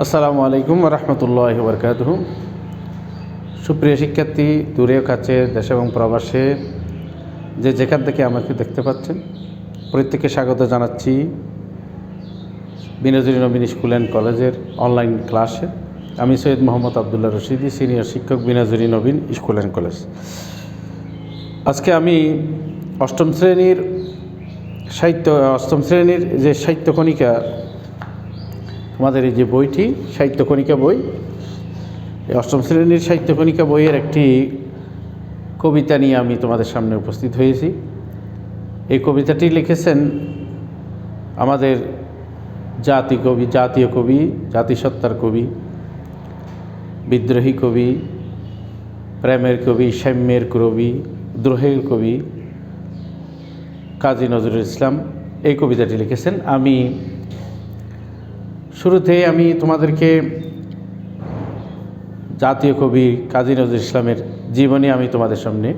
আসসালামু আলাইকুম রহমতুল্লাহি ওয়া বারাকাতুহু। সুপ্রিয় শিক্ষার্থী, দূরে কাছে, দেশে এবং প্রবাসে যে যেখান থেকে আমাকে দেখতে পাচ্ছেন, প্রত্যেককে স্বাগত জানাচ্ছি বিনোজনী নবীন স্কুল অ্যান্ড কলেজের অনলাইন ক্লাসে। আমি সৈয়দ মোহাম্মদ আবদুল্লাহ রশিদি, সিনিয়র শিক্ষক, বিনোজনী নবীন স্কুল অ্যান্ড কলেজ। আজকে আমি অষ্টম শ্রেণীর যে সাহিত্য কণিকা, আমাদের এই যে বইটি সাহিত্য কণিকা বই, এই অষ্টম শ্রেণীর সাহিত্য কণিকা বইয়ের একটি কবিতা নিয়ে আমি তোমাদের সামনে উপস্থিত হয়েছি। এই কবিতাটি লিখেছেন আমাদের জাতীয় কবি, জাতিসত্তার কবি, বিদ্রোহী কবি, প্রেমের কবি, সাম্যের কবি, দ্রোহের কবি কাজী নজরুল ইসলাম এই কবিতাটি লিখেছেন। শুরুতে আমি তোমাদেরকে জাতীয় কবি কাজী নজরুল ইসলামের জীবনী আমি তোমাদের সামনে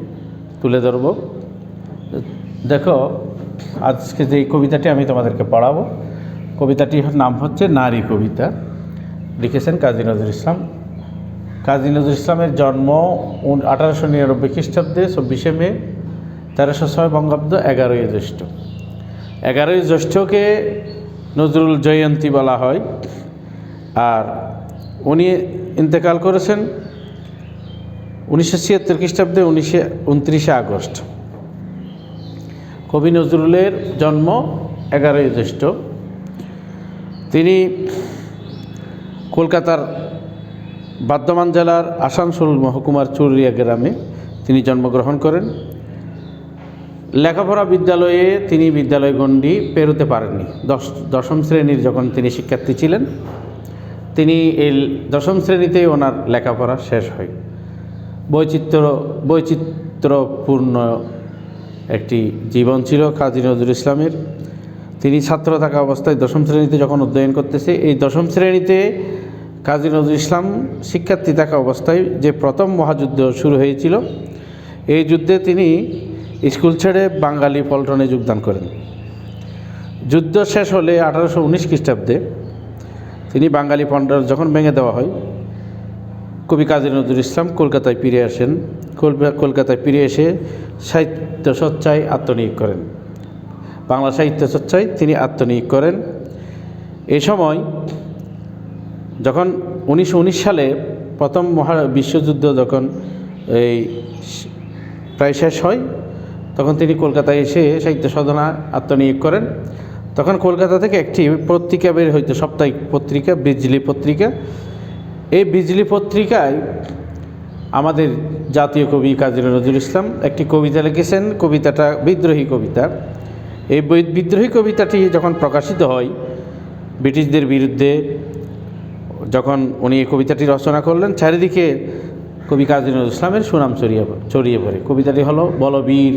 তুলে ধরব। দেখো, আজকে যে কবিতাটি আমি তোমাদেরকে পড়াবো, কবিতাটির নাম হচ্ছে নারী কবিতা, লিখেছেন কাজী নজরুল ইসলাম। কাজী নজরুল ইসলামের জন্ম 1899 খ্রিস্টাব্দে 24শে মে, 1306 বঙ্গাব্দ, 11ই জ্যৈষ্ঠ। 11ই জ্যৈষ্ঠকে নজরুল জয়ন্তী বলা হয়। আর উনি ইন্তেকাল করেছেন 1976 খ্রিস্টাব্দে 29শে আগস্ট। কবি নজরুলের জন্ম 11ই জ্যৈষ্ঠ। তিনি কলকাতার বর্ধমান জেলার আসানসোল মহকুমার চুরুলিয়া গ্রামে তিনি জন্মগ্রহণ করেন। লেখাপড়া বিদ্যালয়ে তিনি বিদ্যালয় গণ্ডি পেরোতে পারেননি। দশম শ্রেণীর যখন তিনি শিক্ষার্থী ছিলেন, তিনি এই দশম শ্রেণীতেই ওনার লেখাপড়া শেষ হয়। বৈচিত্র্যপূর্ণ একটি জীবন ছিল কাজী নজরুল ইসলামের। তিনি ছাত্র থাকা অবস্থায় দশম শ্রেণীতে যখন অধ্যয়ন করতেছে, এই দশম শ্রেণীতে কাজী নজরুল ইসলাম শিক্ষার্থী থাকা অবস্থায় যে প্রথম মহাযুদ্ধ শুরু হয়েছিল, এই যুদ্ধে তিনি স্কুল ছেড়ে বাঙালি পল্টনে যোগদান করেন। যুদ্ধ শেষ হলে 1819 খ্রিস্টাব্দে তিনি বাঙালি পল্টন যখন ভেঙে দেওয়া হয়, কবি কাজী নজরুল ইসলাম কলকাতায় ফিরে আসেন। কলকাতায় ফিরে এসে সাহিত্য চর্চায় আত্মনিয়োগ করেন। বাংলা সাহিত্য চর্চায় তিনি আত্মনিয়োগ করেন। এই সময় যখন 1919 সালে প্রথম বিশ্বযুদ্ধ যখন প্রায় শেষ হয়, তখন তিনি কলকাতায় এসে সাহিত্য সাধনা আত্মনিয়োগ করেন। তখন কলকাতা থেকে একটি পত্রিকা বের হইতো, সাপ্তাহিক পত্রিকা, বিজলি পত্রিকা। এই বিজলি পত্রিকায় আমাদের জাতীয় কবি কাজী নজরুল ইসলাম একটি কবিতা লিখেছেন। কবিতাটা বিদ্রোহী কবিতা। এই বিদ্রোহী কবিতাটি যখন প্রকাশিত হয় ব্রিটিশদের বিরুদ্ধে, যখন উনি এই কবিতাটি রচনা করলেন, চারিদিকে কবি কাজী নজরুল ইসলামের সুনাম ছড়িয়ে পড়ে। কবিতাটি হলো, বলবীর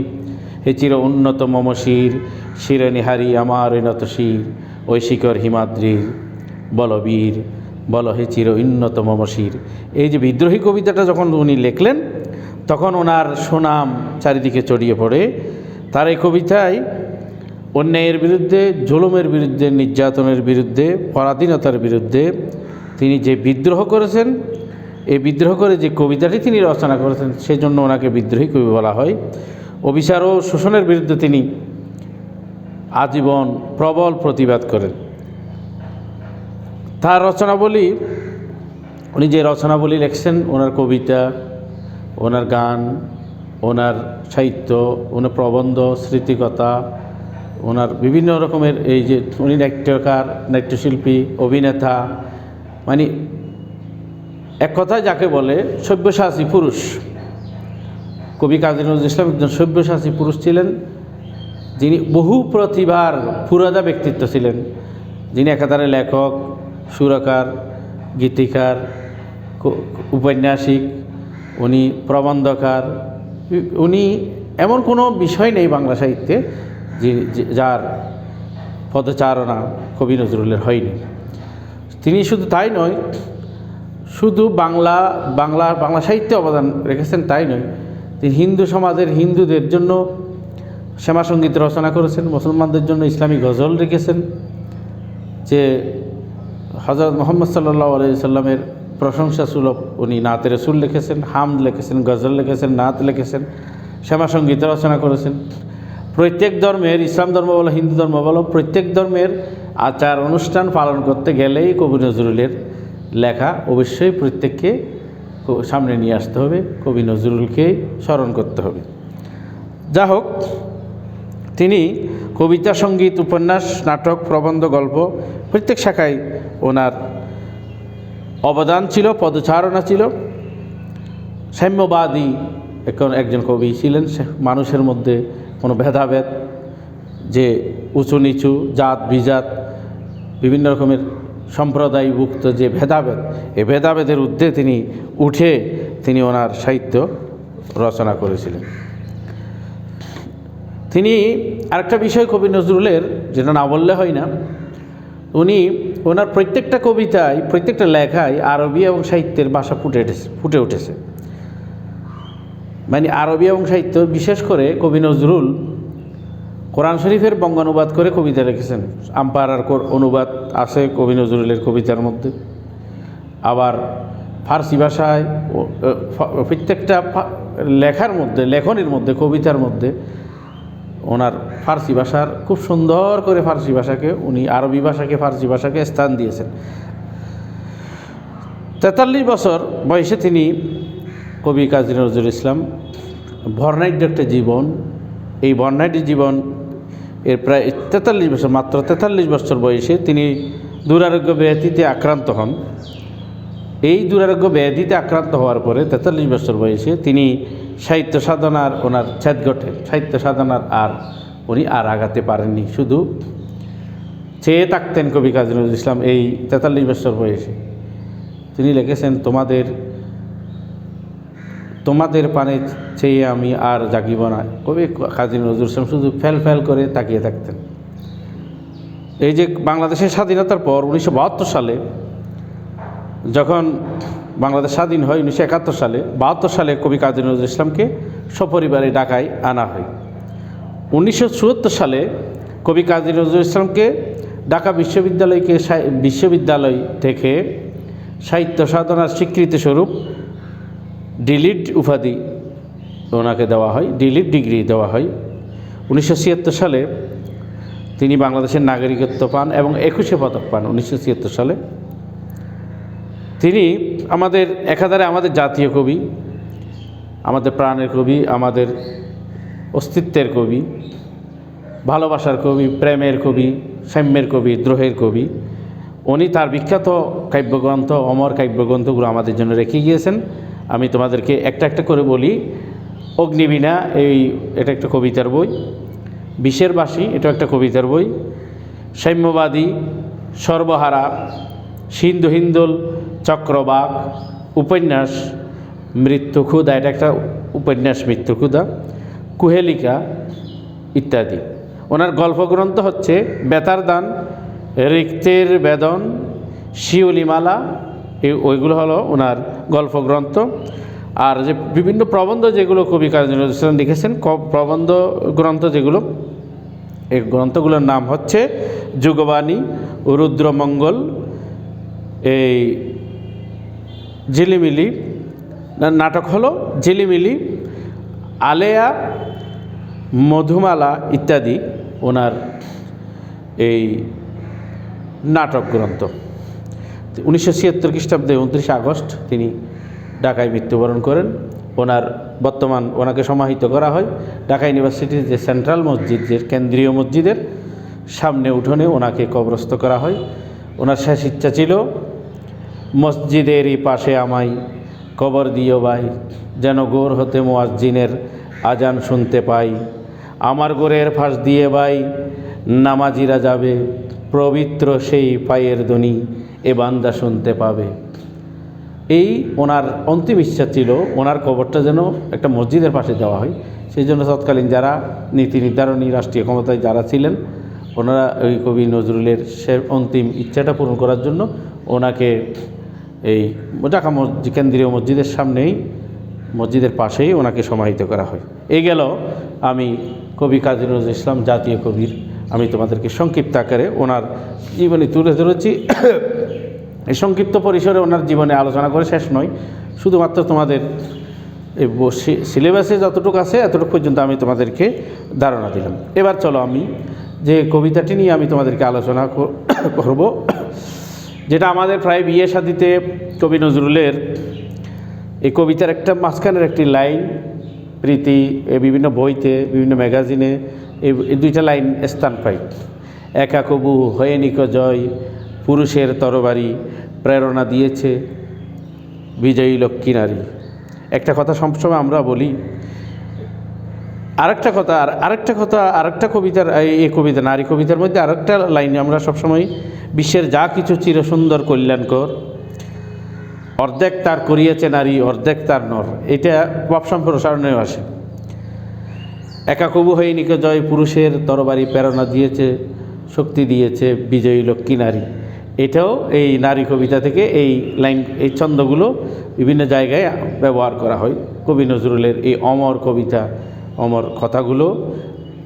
হে চির উন্নত মমশির, শিরনিহারি আমার নত শির, ওই শিকর হিমাদ্রির, বলবীর বল হে চির উন্নত মমশির। এই যে বিদ্রোহী কবিতাটা যখন উনি লিখলেন, তখন ওনার সুনাম চারিদিকে ছড়িয়ে পড়ে। তার এই কবিতায় অন্যায়ের বিরুদ্ধে, জুলুমের বিরুদ্ধে, নির্যাতনের বিরুদ্ধে, পরাধীনতার বিরুদ্ধে তিনি যে বিদ্রোহ করেছেন, এই বিদ্রোহ করে যে কবিতাটি তিনি রচনা করেছেন, সেই জন্য ওনাকে বিদ্রোহী কবি বলা হয়। অবিচার ও শোষণের বিরুদ্ধে তিনি আজীবন প্রবল প্রতিবাদ করেন। তার রচনাবলী, উনি যে রচনাবলী লিখছেন, ওনার কবিতা, ওনার গান, ওনার সাহিত্য, ওনার প্রবন্ধ, স্মৃতিকথা, ওনার বিভিন্ন রকমের, এই যে উনি নাট্যকার, নাট্যশিল্পী, অভিনেতা, মানে এক কথায় যাকে বলে সব্যসাচী পুরুষ। কবি কাজী নজরুল ইসলাম একজন সব্যসাচী পুরুষ ছিলেন, যিনি বহু প্রতিভার পুরাদা ব্যক্তিত্ব ছিলেন। যিনি একাধারে লেখক, সুরকার, গীতিকার, উপন্যাসিক, উনি প্রবন্ধকার। উনি এমন কোনো বিষয় নেই বাংলা সাহিত্যে যার পদচারণা কবি নজরুলের হয়নি। তিনি শুধু তাই নয়, শুধু বাংলা সাহিত্যে অবদান রেখেছেন তাই নয়, তিনি হিন্দু সমাজের, হিন্দুদের জন্য শ্যামাসঙ্গীত রচনা করেছেন, মুসলমানদের জন্য ইসলামী গজল লিখেছেন। যে হযরত মুহাম্মদ সাল্লাল্লাহু আলাইহি সাল্লামের প্রশংসা সুলভ উনি নাতে রসুল লিখেছেন, হামদ লিখেছেন, গজল লিখেছেন, নাত লিখেছেন, শ্যামাসঙ্গীত রচনা করেছেন। প্রত্যেক ধর্মের, ইসলাম ধর্ম বলো হিন্দু ধর্ম বলো, প্রত্যেক ধর্মের আচার অনুষ্ঠান পালন করতে গেলেই কবি নজরুলের লেখা অবশ্যই প্রত্যেককে সামনে নিয়ে আসতে হবে, কবি নজরুলকে স্মরণ করতে হবে। যা হোক, তিনি কবিতা, সঙ্গীত, উপন্যাস, নাটক, প্রবন্ধ, গল্প প্রত্যেক শাখায় ওনার অবদান ছিল, পদচারণা ছিল। সাম্যবাদী একজন কবি ছিলেন। মানুষের মধ্যে কোনো ভেদাভেদ, যে উঁচু নিচু, জাত বিজাত, বিভিন্ন রকমের সম্প্রদায়ভুক্ত যে ভেদাভেদ, এই ভেদাভেদের ঊর্ধ্বে তিনি উঠে তিনি ওনার সাহিত্য রচনা করেছিলেন। তিনি আরেকটা বিষয় কবি নজরুলের, যেটা না বললে হয় না, উনি ওনার প্রত্যেকটা কবিতায়, প্রত্যেকটা লেখায় আরবি এবং সাহিত্যের ভাষা ফুটে উঠেছে। মানে আরবি এবং সাহিত্য, বিশেষ করে কবি নজরুল কোরআন শরীফের বঙ্গানুবাদ করে কবিতা লিখেছেন। আম্পারার অনুবাদ আছে কবি নজরুলের কবিতার মধ্যে। আবার ফার্সি ভাষায় প্রত্যেকটা লেখার মধ্যে, লেখনের মধ্যে, কবিতার মধ্যে ওনার ফার্সি ভাষার খুব সুন্দর করে ফার্সি ভাষাকে উনি আরবি ভাষাকে, ফার্সি ভাষাকে স্থান দিয়েছেন। 43 বছর বয়সে তিনি, কবি কাজী নজরুল ইসলাম, বর্ণাঢ্য একটা জীবন, এই বর্ণাঢ্য জীবন এর প্রায় 43 বছর, মাত্র 43 বছর বয়সে তিনি দুরারোগ্য ব্যাধিতে আক্রান্ত হন। এই দুরারোগ্য ব্যাধিতে আক্রান্ত হওয়ার পরে 43 বছর বয়সে তিনি সাহিত্য সাধনার ওনার ছেদ ঘটে। সাহিত্য সাধনার উনি আগাতে পারেননি, শুধু চেয়ে থাকতেন কবি কাজী নজরুল ইসলাম। এই 43 বছর বয়সে তিনি লিখেছেন, তোমাদের পানে চেয়ে আমি আর জাগিব না। কবি কাজী নজরুল ইসলাম শুধু ফেল করে তাকিয়ে থাকতেন। এই যে বাংলাদেশের স্বাধীনতার পর 1972 সালে, যখন বাংলাদেশ স্বাধীন হয় 1971 সালে, 72 সালে কবি কাজী নজরুল ইসলামকে সপরিবারে ঢাকায় আনা হয়। 1974 সালে কবি কাজী নজরুল ইসলামকে ঢাকা বিশ্ববিদ্যালয় থেকে সাহিত্য সাধনার স্বীকৃতি স্বরূপ ডিলিট উপাধি ওনাকে দেওয়া হয়, ডিলিট ডিগ্রি দেওয়া হয়। 1976 সালে তিনি বাংলাদেশের নাগরিকত্ব পান এবং 21শে পদক পান। 1976 সালে তিনি একাধারে আমাদের জাতীয় কবি, আমাদের প্রাণের কবি, আমাদের অস্তিত্বের কবি, ভালোবাসার কবি, প্রেমের কবি, সাম্যের কবি, দ্রোহের কবি। উনি তার বিখ্যাত কাব্যগ্রন্থ, অমর কাব্যগ্রন্থগুলো আমাদের জন্য রেখে গিয়েছেন। আমি তোমাদেরকে একটা একটা করে বলি। অগ্নিবীণা, এটা একটা কবিতার বই। বিষের বাসী, এটা একটা কবিতার বই। সাম্যবাদী, সর্বহারা, সিন্ধু হিন্দোল, চক্রবাক, উপন্যাস মৃত্যুক্ষুধা, এটা একটা উপন্যাস মৃত্যুক্ষুধা, কুহেলিকা ইত্যাদি। ওনার গল্পগ্রন্থ হচ্ছে বেতার দান, রিক্তের বেদন, শিউলিমালা, ওইগুলো হলো ওনার গল্পগ্রন্থ। আর যে বিভিন্ন প্রবন্ধ যেগুলো কবি কাজী নজরুল ইসলাম লিখেছেন, প্রবন্ধ গ্রন্থ যেগুলো, এই গ্রন্থগুলোর নাম হচ্ছে যুগবাণী, রুদ্রমঙ্গল, এই ঝিলিমিলি, নাটক হলো ঝিলিমিলি, আলেয়া, মধুমালা ইত্যাদি ওনার এই নাটক গ্রন্থ। 1976 খ্রিস্টাব্দে 29 আগস্ট তিনি ঢাকায় মৃত্যুবরণ করেন। ওনাকে সমাহিত করা হয় ঢাকা ইউনিভার্সিটির যে সেন্ট্রাল মসজিদ, যে কেন্দ্রীয় মসজিদের সামনে উঠোনে ওনাকে কবরস্থ করা হয়। ওনার শেষ ইচ্ছা ছিল, মসজিদেরই পাশে আমায় কবর দিও ভাই, যেন গোর হতে মুয়াজ্জিনের আজান শুনতে পাই। আমার গোরের ফাঁস দিয়ে ভাই নামাজিরা যাবে, পবিত্র সেই পায়ের ধ্বনি এ বান্দা শুনতে পাবে। এই ওনার অন্তিম ইচ্ছা ছিল, ওনার কবরটা যেন একটা মসজিদের পাশে দেওয়া হয়। সেই জন্য তৎকালীন যারা নীতি নির্ধারণী রাষ্ট্রীয় ক্ষমতায় যারা ছিলেন, ওনারা ওই কবি নজরুলের সে অন্তিম ইচ্ছাটা পূরণ করার জন্য ওনাকে এই ঢাকা কেন্দ্রীয় মসজিদের সামনেই, মসজিদের পাশেই ওনাকে সমাহিত করা হয়। এই গেল আমি কবি কাজী নজরুল ইসলাম জাতীয় কবির, আমি তোমাদেরকে সংক্ষিপ্ত আকারে ওনার জীবনী তুলে ধরেছি। এই সংক্ষিপ্ত পরিসরে ওনার জীবনে আলোচনা করে শেষ নয়, শুধুমাত্র তোমাদের এই সিলেবাসে যতটুকু আছে এতটুকু পর্যন্ত আমি তোমাদেরকে ধারণা দিলাম। এবার চলো আমি যে কবিতাটি নিয়ে আমি তোমাদেরকে আলোচনা করব, যেটা আমাদের প্রায় বিয়ে শাদিতে কবি নজরুলের এই কবিতার একটা মাঝখানের একটি লাইন প্রীতি বিভিন্ন বইতে বিভিন্ন ম্যাগাজিনে এই দুইটা লাইন স্থান পায়। একা কবু হয়ে নিক জয়, পুরুষের তরবারি প্রেরণা দিয়েছে বিজয়ী লক্ষ্মী নারী। একটা কথা সবসময় আমরা বলি, আরেকটা কবিতার এই কবিতা নারী কবিতার মধ্যে আরেকটা লাইন আমরা সবসময় বিশ্বের যা কিছু চিরসুন্দর কল্যাণকর, অর্ধেক তার করিয়েছে নারী অর্ধেক তার নর। এটা পপ সম্প্রসারণেও আসে। একা কবু হয়ে নিকে জয়, পুরুষের তরবারি প্রেরণা দিয়েছে শক্তি দিয়েছে বিজয়ী লক্ষ্মী নারী। এটাও এই নারী কবিতা থেকে এই লাইন এই ছন্দগুলো বিভিন্ন জায়গায় ব্যবহার করা হয়। কবি নজরুলের এই অমর কবিতা অমর কথাগুলো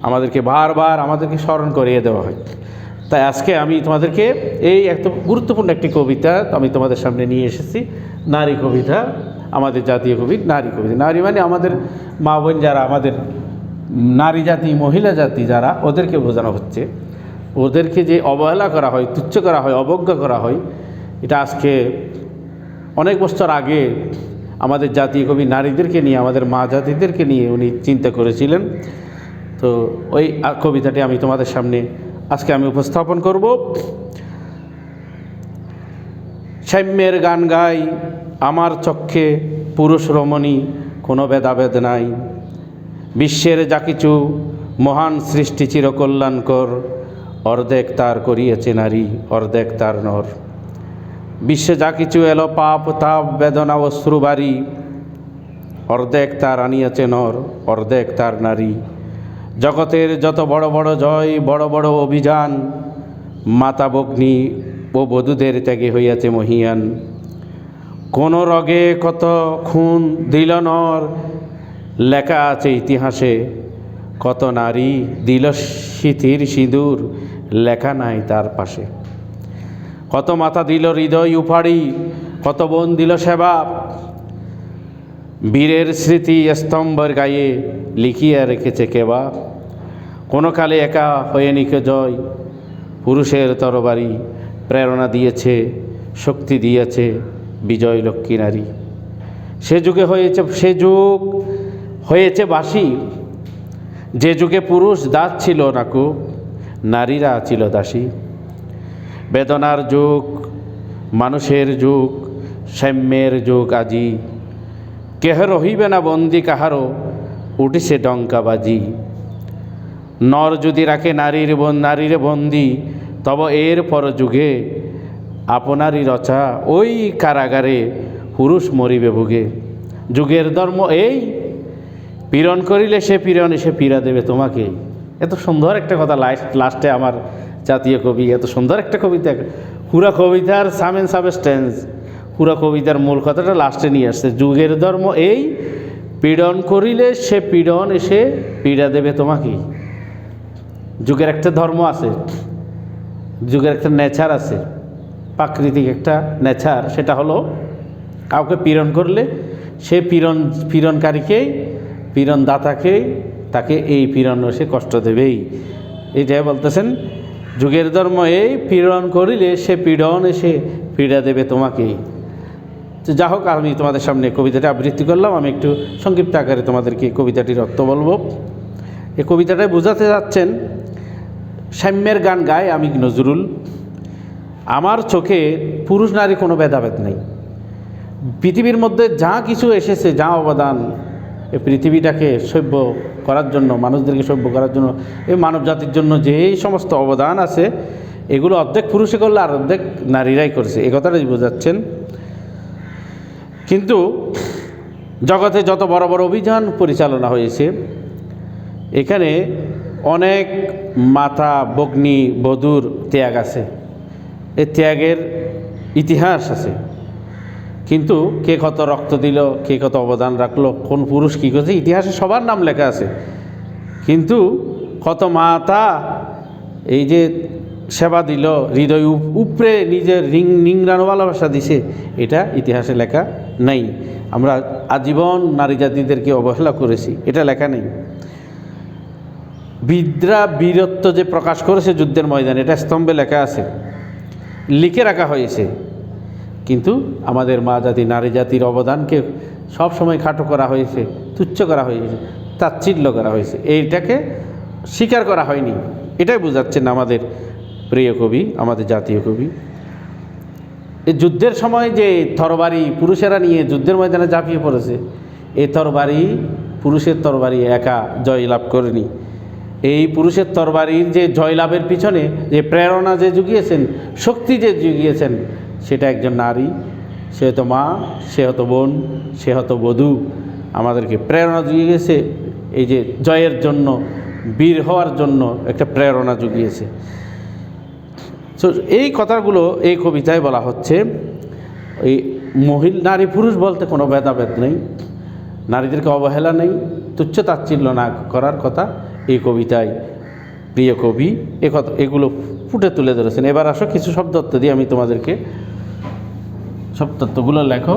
আমাদেরকে বারবার আমাদেরকে স্মরণ করিয়ে দেওয়া হয়। তাই আজকে আমি তোমাদেরকে এই একটা গুরুত্বপূর্ণ একটি কবিতা আমি তোমাদের সামনে নিয়ে এসেছি, নারী কবিতা, আমাদের জাতীয় কবি নারী কবিতা। নারী মানে আমাদের মা বোন যারা, আমাদের নারী জাতি মহিলা জাতি যারা, ওদেরকে বোঝানো হচ্ছে। ওদেরকে যে অবহেলা করা হয়, তুচ্ছ করা হয়, অবজ্ঞা করা হয়, এটা আজকে অনেক বছর আগে আমাদের জাতীয় কবি নারীদেরকে নিয়ে, আমাদের মা জাতিদেরকে নিয়ে উনি চিন্তা করেছিলেন। তো ওই কবিতাটি আমি তোমাদের সামনে আজকে আমি উপস্থাপন করব। সাম্যের গান গাই আমার চক্ষে পুরুষ রমণী, কোনো ভেদাভেদ নাই। বিশ্বের যা কিছু মহান সৃষ্টি চিরকল্যাণকর, অর্ধেক তার করিয়েছে নারী অর্ধেক তার নর। বিশ্বে যা কিছু এলো পাপ তাপ বেদনা অশ্রু বাড়ি, অর্ধেক তার আনিয়াছে নর অর্ধেক তার নারী। জগতের যত বড় বড় জয় বড় বড় অভিযান, মাতা ভগ্নী ও বধূদের ত্যাগে হইয়াছে মহিয়ান। কোন রগে কত খুন দিল নর, লেখা আছে ইতিহাসে কত নারী দিল সিথির সিঁদুর, লেখা নাই তার পাশে। কত মাতা দিল হৃদয় উপাড়ি, কত বোন দিল সেবা, বীরের স্মৃতি স্তম্ভের গায়ে লিখিয়া রেখেছে কেবা। কোনো কালে একা হয়ে নিকে জয়, পুরুষের তরবারি প্রেরণা দিয়েছে শক্তি দিয়েছে বিজয় লক্ষ্মী নারী। সে যুগে হয়েছে বাসি, যে যুগে পুরুষ দাস ছিল নাকু, নারীরা ছিল দাসী। বেদনার যুগ মানুষের যুগ, সাম্যের যুগ আজি। কেহ রহিবে না বন্দি কাহারও, উঠিছে ডঙ্কাবাজি। নর যদি রাখে নারীরে বন্দি, তব এর পর যুগে আপনারই রচা ওই কারাগারে পুরুষ মরিবে ভুগে। যুগের ধর্ম এই, পীড়ন করিলে সে পীড়া দেবে তোমাকে। এত সুন্দর একটা কথা লাস্টে আমার জাতীয় কবি এত সুন্দর একটা কবিতা, পুরা কবিতার সাম এন্ড সাবস্টেন্স, পুরা কবিতার মূল কথাটা লাস্টে নিয়ে আসছে। যুগের ধর্ম এই, পীড়ন করিলে সে পীড়া দেবে তোমাকে। যুগের একটা ধর্ম আছে, যুগের একটা নেচার আছে, প্রাকৃতিক একটা নেচার, সেটা হলো কাউকে পীড়ন করলে সে পীড়নকারীকেই, পীড়নদাতাকেই, তাকে এই পীড়ন সে কষ্ট দেবেই। এইটাই বলতেছেন যুগের ধর্ম এই, পীড়ন করিলে সে পীড়া দেবে তোমাকেই। তো যা হোক, আমি তোমাদের সামনে কবিতাটা আবৃত্তি করলাম। আমি একটু সংক্ষিপ্ত আকারে তোমাদেরকে কবিতাটির অর্থ বলবো। এই কবিতাটায় বোঝাতে যাচ্ছেন, সাম্যের গান গায় আমি নজরুল, আমার চোখে পুরুষ নারী কোনো ভেদাভেদ নেই। পৃথিবীর মধ্যে যা কিছু এসেছে, যা অবদান এই পৃথিবীটাকে সভ্য করার জন্য, মানুষদেরকে সভ্য করার জন্য, এই মানব জাতির জন্য যেই সমস্ত অবদান আছে, এগুলো অর্ধেক পুরুষে করলে আর অর্ধেক নারীরাই করেছে, এ কথাটাই বোঝাচ্ছেন। কিন্তু জগতে যত বড় বড় অভিযান পরিচালনা হয়েছে, এখানে অনেক মাতা ভগ্নী বধূর ত্যাগ আছে, এই ত্যাগের ইতিহাস আছে। কিন্তু কে কত রক্ত দিল, কে কত অবদান রাখলো, কোন পুরুষ কী করছে, ইতিহাসে সবার নাম লেখা আছে। কিন্তু কত মাতা এই যে সেবা দিল, হৃদয় উপরে নিজের নিংড়ানো ভালোবাসা দিছে, এটা ইতিহাসে লেখা নেই। আমরা আজীবন নারী জাতিদেরকে অবহেলা করেছি, এটা লেখা নেই। বীররা বীরত্ব যে প্রকাশ করেছে যুদ্ধের ময়দানে, এটা স্তম্ভে লেখা আছে, লিখে রাখা হয়েছে। কিন্তু আমাদের মা জাতি, নারী জাতির অবদানকে সব সময় খাটো করা হয়েছে, তুচ্ছ করা হয়েছে, তাচ্ছিল্য করা হয়েছে, এইটাকে স্বীকার করা হয়নি। এটাই বোঝাচ্ছেন আমাদের প্রিয় কবি, আমাদের জাতীয় কবি। এই যুদ্ধের সময় যে তরবারি পুরুষেরা নিয়ে যুদ্ধের ময়দানে ঝাঁপিয়ে পড়েছে, এই তরবারি পুরুষের তরবারি একা জয়লাভ করেনি। এই পুরুষের তরবারির যে জয়লাভের পিছনে যে প্রেরণা যে জুগিয়েছেন, শক্তি যে জুগিয়েছেন, সেটা একজন নারী। সে হয়তো মা, সে হয়তো বোন, সে হয়তো বধূ, আমাদেরকে প্রেরণা জুগিয়েছে। এই যে জয়ের জন্য, বীর হওয়ার জন্য একটা প্রেরণা জুগিয়েছে। তো এই কথাগুলো এই কবিতায় বলা হচ্ছে। এই নারী পুরুষ বলতে কোনো ভেদাভেদ নেই, নারীদেরকে অবহেলা নেই, তুচ্ছ তাচ্ছিল্য না করার কথা এই কবিতায় প্রিয় কবি এগুলো ফুটে তুলে ধরেছেন। এবার আসো কিছু শব্দত্ব দিয়ে আমি তোমাদেরকে শব্দত্বগুলো লেখো।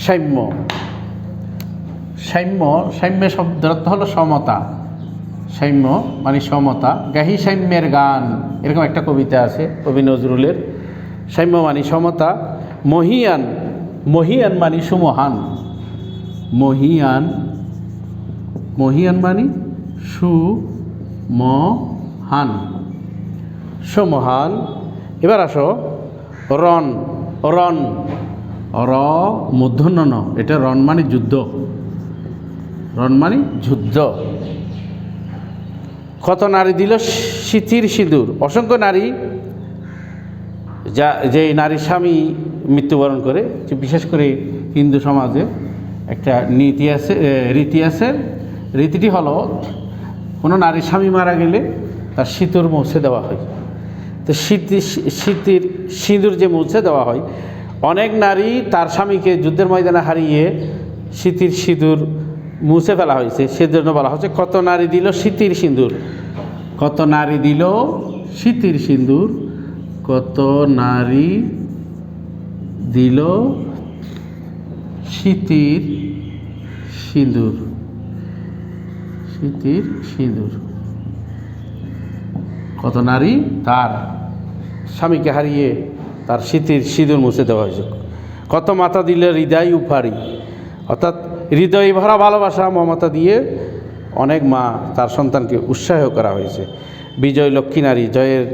সাম্য, সাম্য, সাম্য শব্দের অর্থ হলো সমতা। সাম্য মানে সমতা। গাহি সাম্যের গান, এরকম একটা কবিতা আছে কবি নজরুলের। সাম্য মানে সমতা। মহিয়ান, মহিয়ান মানে সুমহান। মহিয়ান, মহিয়ান মানে সুমহান, সুমহান। এবার আসো রণ, রণ, র মূর্ধন্য ন, এটা রণ মানে যুদ্ধ, রণ মানে যুদ্ধ। কত নারী দিল সিঁথির সিঁদুর, অসংখ্য নারী যে নারীর স্বামী মৃত্যুবরণ করে, বিশেষ করে হিন্দু সমাজে একটা নীতি আছে, রীতি আছে। রীতিটি হলো কোনো নারীর স্বামী মারা গেলে তার সিঁদুর মুছে দেওয়া হয়। তো সিঁথির সিঁদুর যে মুছে দেওয়া হয়, অনেক নারী তার স্বামীকে যুদ্ধের ময়দানে হারিয়ে সিঁথির সিঁদুর মুছে ফেলা হয়েছে, সেজন্য বলা হচ্ছে কত নারী দিল সিঁথির সিঁদুর। কত নারী দিল সিঁথির সিঁদুর, কত নারী দিল সিঁথির সিঁদুর, সিঁথির সিঁদুর। কত নারী তার স্বামীকে হারিয়ে তার সিঁথির সিঁদুর মুছে দেওয়া হয়েছে। কত মাতা দিল হৃদয় উপহারি, অর্থাৎ হৃদয় ভরা ভালোবাসা মমতা দিয়ে অনেক মা তার সন্তানকে উৎসাহ করা হয়েছে। বিজয় লক্ষ্মী নারী, জয়ের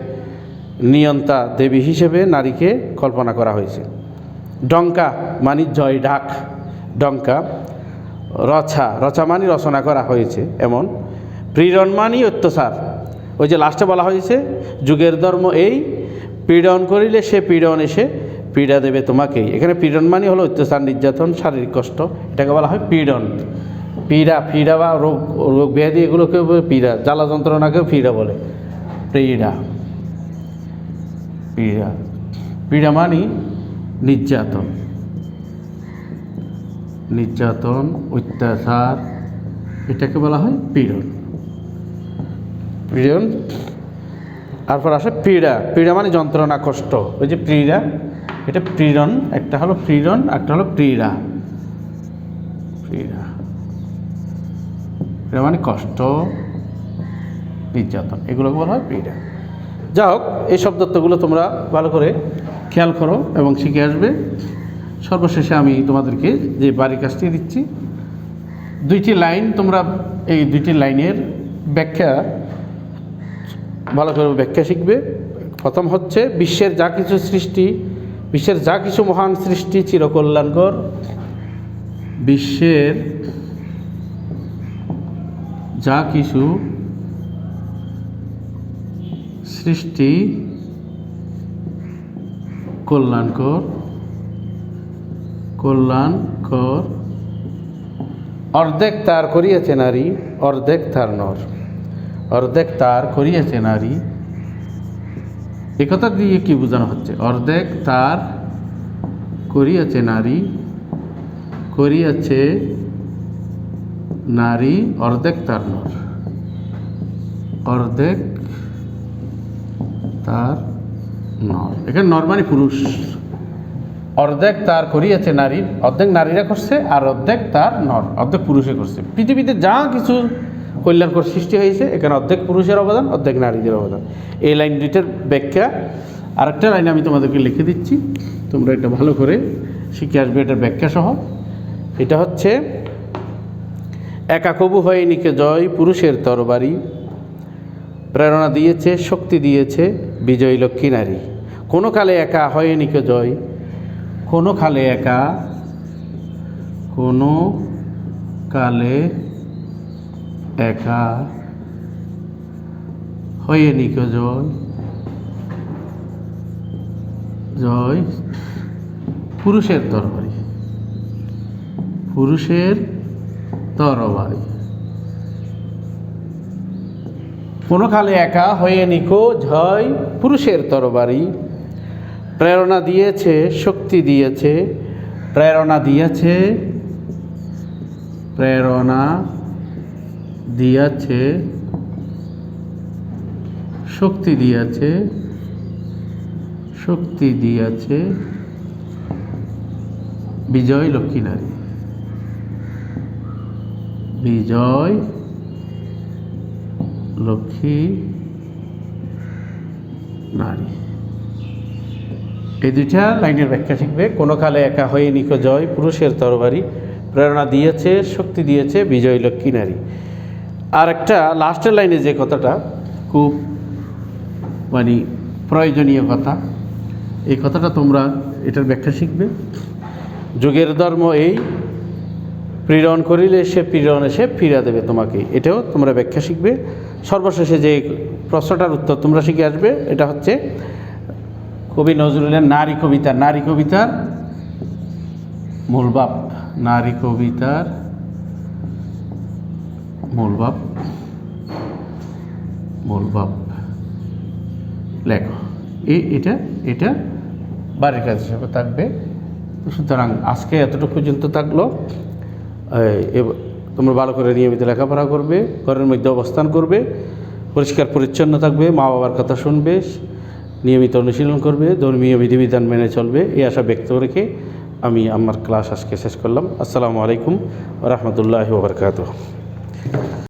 নিয়ন্তা দেবী হিসেবে নারীকে কল্পনা করা হয়েছে। ডঙ্কা মানে জয় ডাক, ডঙ্কা। রচা, রচা মানে রচনা করা হয়েছে এমন। পীড়ন মানে অত্যাচার, ওই যে লাস্টে বলা হয়েছে যুগের ধর্ম এই, পীড়ন করিলে সে পীড়ন এসে পীড়া দেবে তোমাকেই। এখানে পীড়ন মানে হলো অত্যাচার, নির্যাতন, শারীরিক কষ্ট, এটাকে বলা হয় পীড়ন। পীড়া, পীড়া বা রোগ, রোগ ব্যাধি এগুলোকে পীড়া, জ্বালা যন্ত্রণাকেও পীড়া বলে। পীড়া, পীড়া, পীড়া মানে নির্যাতন, নির্যাতন, অত্যাচার, এটাকে বলা হয় পীড়ন। পীড়ন। তারপর আসে পীড়া, পীড়া মানে যন্ত্রণা, কষ্ট। ওই যে পীড়া, এটা পীড়ন, একটা হলো পীড়ন, একটা হলো পীড়া। পীড়া, পীড়া মানে কষ্ট, নির্যাতন, এগুলোকে বলা হয় পীড়া। যা হোক, এই শব্দত্বগুলো তোমরা ভালো করে খেয়াল করো এবং শিখে আসবে। সর্বশেষে আমি তোমাদেরকে যে বাড়ির কাজটি দিচ্ছি, দুইটি লাইন, তোমরা এই দুইটি লাইনের ব্যাখ্যা ভালো করে ব্যাখ্যা শিখবে। প্রথম হচ্ছে বিশ্বের যা কিছু সৃষ্টি, বিশ্বের যা কিছু মহান সৃষ্টি চিরকল্যাণকর। বিশ্বের যা কিছু সৃষ্টি কল্যাণকর, কল্যাণকর। অর্ধেক তার করিয়াছে নারী, অর্ধেক তার নর। অর্ধেক তার করিয়াছে নারী, এ কথা দিয়ে কি বোঝানো হচ্ছে? অর্ধেক তার করিয়াছে নারী, করিয়াছে নারী, অর্ধেক তার নর। অর্ধেক তার নর। এখানে নর মানে পুরুষ। অর্ধেক তার করিয়াছে নারীর, অর্ধেক নারীরা করছে আর অর্ধেক তার নর, অর্ধেক পুরুষে করছে। পৃথিবীতে যা কিছু কল্যাণকর সৃষ্টি হয়েছে এখানে অর্ধেক পুরুষের অবদান, অর্ধেক নারীদের অবদান। এই লাইন দুইটার ব্যাখ্যা আরেকটা লাইন আমি তোমাদেরকে লিখে দিচ্ছি, তোমরা এটা ভালো করে শিখে আসবে এটার ব্যাখ্যা সহ। এটা হচ্ছে, একা কবু হয় নিকে জয় পুরুষের তরবারি, প্রেরণা দিয়েছে শক্তি দিয়েছে বিজয়ী লক্ষ্মী নারী। কোনো কালে একা হয় নিকে জয়, কোনো কালে একা, কোনো কালে একা হয়ে নিকে জয়, জয় পুরুষের তরবারি, পুরুষের তরবারি। কোনো কালে একা হয়ে নিকো জয় পুরুষের তরবারি, প্রেরণা দিয়েছে শক্তি দিয়েছে, প্রেরণা দিয়েছে, প্রেরণা দিয়েছে শক্তি দিয়েছে, শক্তি দিয়েছে বিজয় লক্ষ্মী নারী, বিজয় লক্ষ্মী নারী। এই দুইটা লাইনের ব্যাখ্যা শিখবে। কোনো কালে একা হয়ে নিকো জয় পুরুষের তরবারি, প্রেরণা দিয়েছে শক্তি দিয়েছে বিজয় লক্ষ্মী নারী। আর একটা লাস্টের লাইনে যে কথাটা খুব মানে প্রয়োজনীয় কথা, এই কথাটা তোমরা এটার ব্যাখ্যা শিখবে। যুগের ধর্ম এই, পীড়ন করিলে সে পীড়ন এসে ফিরা দেবে তোমাকে, এটাও তোমরা ব্যাখ্যা শিখবে। সর্বশেষে যে প্রশ্নটার উত্তর তোমরা শিখে আসবে, এটা হচ্ছে কবি নজরুলের নারী কবিতা, নারী কবিতার মূলভাব, নারী কবিতার মূলভাব, মূলভাব লেখো। এটা এটা বাড়ির কাজ হিসেবে থাকবে। সুতরাং আজকে এতটুকু পর্যন্ত থাকলো। তোমরা ভালো করে নিয়মিত লেখাপড়া করবে, ঘরের মধ্যে অবস্থান করবে, পরিষ্কার পরিচ্ছন্ন থাকবে, মা বাবার কথা শুনবে, নিয়মিত অনুশীলন করবে, ধর্মীয় বিধিবিধান মেনে চলবে, এই আশা ব্যক্ত রেখে আমি আমার ক্লাস আজকে শেষ করলাম। আসসালামু আলাইকুম ওয়া রাহমাতুল্লাহি ওয়া বারাকাতুহু।